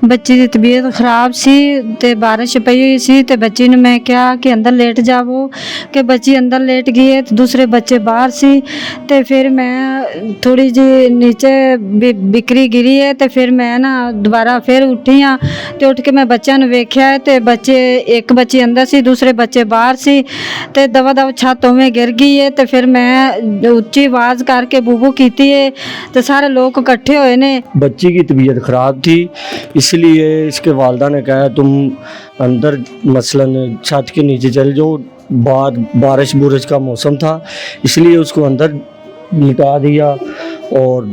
ਬੱਚੀ ਦੀ ਤਬੀਅਤ ਖਰਾਬ ਸੀ ਤੇ ਬਾਰਿਸ਼ ਪਈ ਹੋਈ ਸੀ ਤੇ ਬੱਚੀ ਨੂੰ ਮੈਂ ਕਿਹਾ ਕਿ ਅੰਦਰ ਲੇਟ ਜਾਵੋ ਕਿ ਬੱਚੀ ਅੰਦਰ ਲੇਟ ਗਈ ਹੈ ਤੇ ਦੂਸਰੇ ਬੱਚੇ ਬਾਹਰ ਸੀ ਤੇ ਫਿਰ ਮੈਂ ਥੋੜੀ ਜੀ ਨੀਚੇ ਬਿਕਰੀ ਗਿਰੀ ਹੈ ਤੇ ਫਿਰ ਮੈਂ ਨਾ ਦੁਬਾਰਾ ਫਿਰ ਉੱਠੀ ਆ ਤੇ ਉੱਠ ਕੇ ਮੈਂ ਬੱਚਿਆਂ ਨੂੰ ਵੇਖਿਆ ਤੇ ਬੱਚੇ ਇੱਕ ਬੱਚੀ ਅੰਦਰ ਸੀ ਦੂਸਰੇ ਬੱਚੇ ਬਾਹਰ ਸੀ ਤੇ ਦਵਾ ਦਵ ਛੱਤ ਉਵੇਂ ਗਿਰ ਗਈ ਹੈ ਤੇ ਫਿਰ ਮੈਂ ਉੱਚੀ आवाज़ करके बूबू की है तो सारे लोग इकट्ठे हुए ने। बच्ची की तबीयत ख़राब थी इसलिए इसके वालदा ने कहा तुम अंदर मसलन छत के नीचे चल जाओ। बाद बारिश बुरिश का मौसम था इसलिए उसको अंदर लिटा दिया और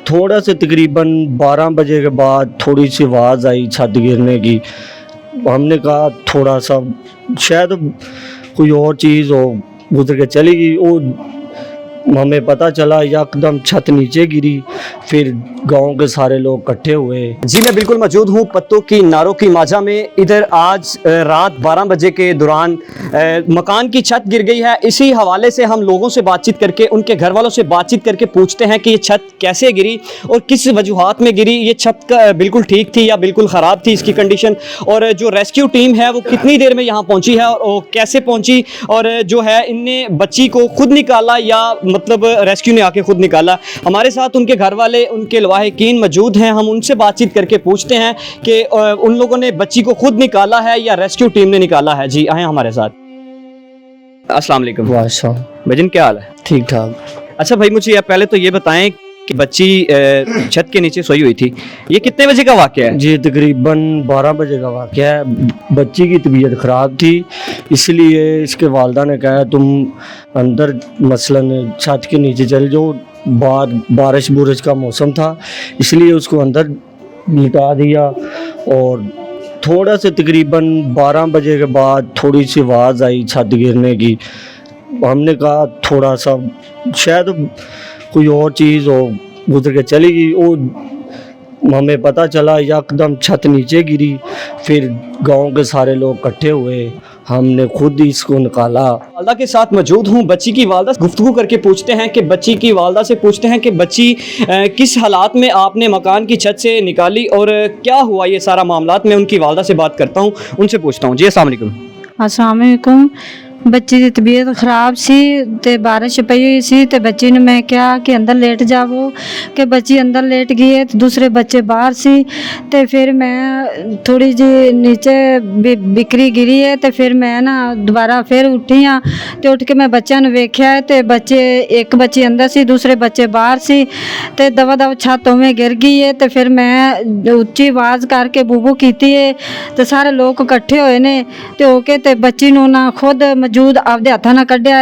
थोड़ा से तकरीबन 12 बजे के बाद थोड़ी सी आवाज़ आई छत गिरने की। हमने कहा थोड़ा सा शायद कोई और चीज़ हो गुजर के चली गई। वो हमें पता चला एकदम छत नीचे गिरी फिर गांव के सारे लोग इकट्ठे हुए। जी मैं बिल्कुल मौजूद हूँ पत्तों की नारों की माजा में। इधर आज रात 12 बजे के दौरान मकान की छत गिर गई है। इसी हवाले से हम लोगों से बातचीत करके उनके घर वालों से बातचीत करके पूछते हैं कि ये छत कैसे गिरी और किस वजूहात में गिरी। ये छत का बिल्कुल ठीक थी या बिल्कुल ख़राब थी इसकी कंडीशन, और जो रेस्क्यू टीम है वो कितनी देर में यहाँ पहुँची है और कैसे पहुँची, और जो है इनने बच्ची को खुद निकाला या मतलब रेस्क्यू ने आके खुद निकाला। हमारे साथ उनके घर वाले उनके लवाहिकीन मौजूद हैं। हम उनसे बातचीत करके पूछते हैं कि उन लोगों ने बच्ची को खुद निकाला है या रेस्क्यू टीम ने निकाला है। जी आए हमारे साथ। अस्सलाम वालेकुम। वाह भाईजान क्या हाल है? ठीक ठाक। अच्छा भाई मुझे पहले तो ये बताएं कि बच्ची छत के नीचे सोई हुई थी, ये कितने बजे का वाक़या है? जी तकरीबन 12 बजे का वाक़या है। बच्ची की तबीयत ख़राब थी इसलिए इसके वालदा ने कहा तुम अंदर मसलन छत के नीचे चल जाओ। बाद बारिश बुरिश का मौसम था इसलिए उसको अंदर लिटा दिया और थोड़ा से तकरीबन 12 बजे के बाद थोड़ी सी आवाज़ आई छत गिरने की। हमने कहा थोड़ा सा शायद कोई और चीज़ हो गुजर के चली गई। वो हमें पता चला एकदम छत नीचे गिरी फिर गांव के सारे लोग इकट्ठे हुए। हमने खुद ही इसको निकाला। वालदा के साथ मौजूद हूँ। बच्ची की वालदा गुफ्तगू करके पूछते हैं कि बच्ची की वालदा से पूछते हैं कि बच्ची किस हालात में आपने मकान की छत से निकाली और क्या हुआ ये सारा मामलात। मैं उनकी वालदा से बात करता हूँ, उनसे पूछता हूँ। जी अस्सलाम वालेकुम। अस्सलाम वालेकुम। ਬੱਚੀ ਦੀ ਤਬੀਅਤ ਖਰਾਬ ਸੀ ਤੇ ਬਾਰਿਸ਼ ਪਈ ਹੋਈ ਸੀ ਤੇ ਬੱਚੀ ਨੂੰ ਮੈਂ ਕਿਹਾ ਕਿ ਅੰਦਰ ਲੇਟ ਜਾਵੋ ਕਿ ਬੱਚੀ ਅੰਦਰ ਲੇਟ ਗਈ ਹੈ ਤੇ ਦੂਸਰੇ ਬੱਚੇ ਬਾਹਰ ਸੀ ਤੇ ਫਿਰ ਮੈਂ ਥੋੜੀ ਜੀ ਨੀਚੇ ਬਿਕਰੀ ਗਿਰੀ ਹੈ ਤੇ ਫਿਰ ਮੈਂ ਨਾ ਦੁਬਾਰਾ ਫਿਰ ਉੱਠੀ ਆ ਤੇ ਉੱਠ ਕੇ ਮੈਂ ਬੱਚਿਆਂ ਨੂੰ ਵੇਖਿਆ ਤੇ ਬੱਚੇ ਇੱਕ ਬੱਚੀ ਅੰਦਰ ਸੀ ਦੂਸਰੇ ਬੱਚੇ ਬਾਹਰ ਸੀ ਤੇ ਦਵਾ ਦਵ ਛੱਤ ਉਵੇਂ ਗਿਰ ਗਈ ਹੈ ਤੇ ਫਿਰ ਮੈਂ ਉੱਚੀ ਆਵਾਜ਼ ਕਰਕੇ ਬੂਬੂ ਕੀਤੀ ਹੈ ਤੇ ਸਾਰੇ ਲੋਕ ਇਕੱਠੇ ਹੋਏ ਨੇ ਤੇ ਹੋ ਕੇ ਤੇ ਬੱਚੀ ਨੂੰ ਨਾ ਖੁਦ ਮੌਜੂਦ ਆਪਦੇ ਹੱਥਾਂ ਨਾਲ ਕੱਢਿਆ।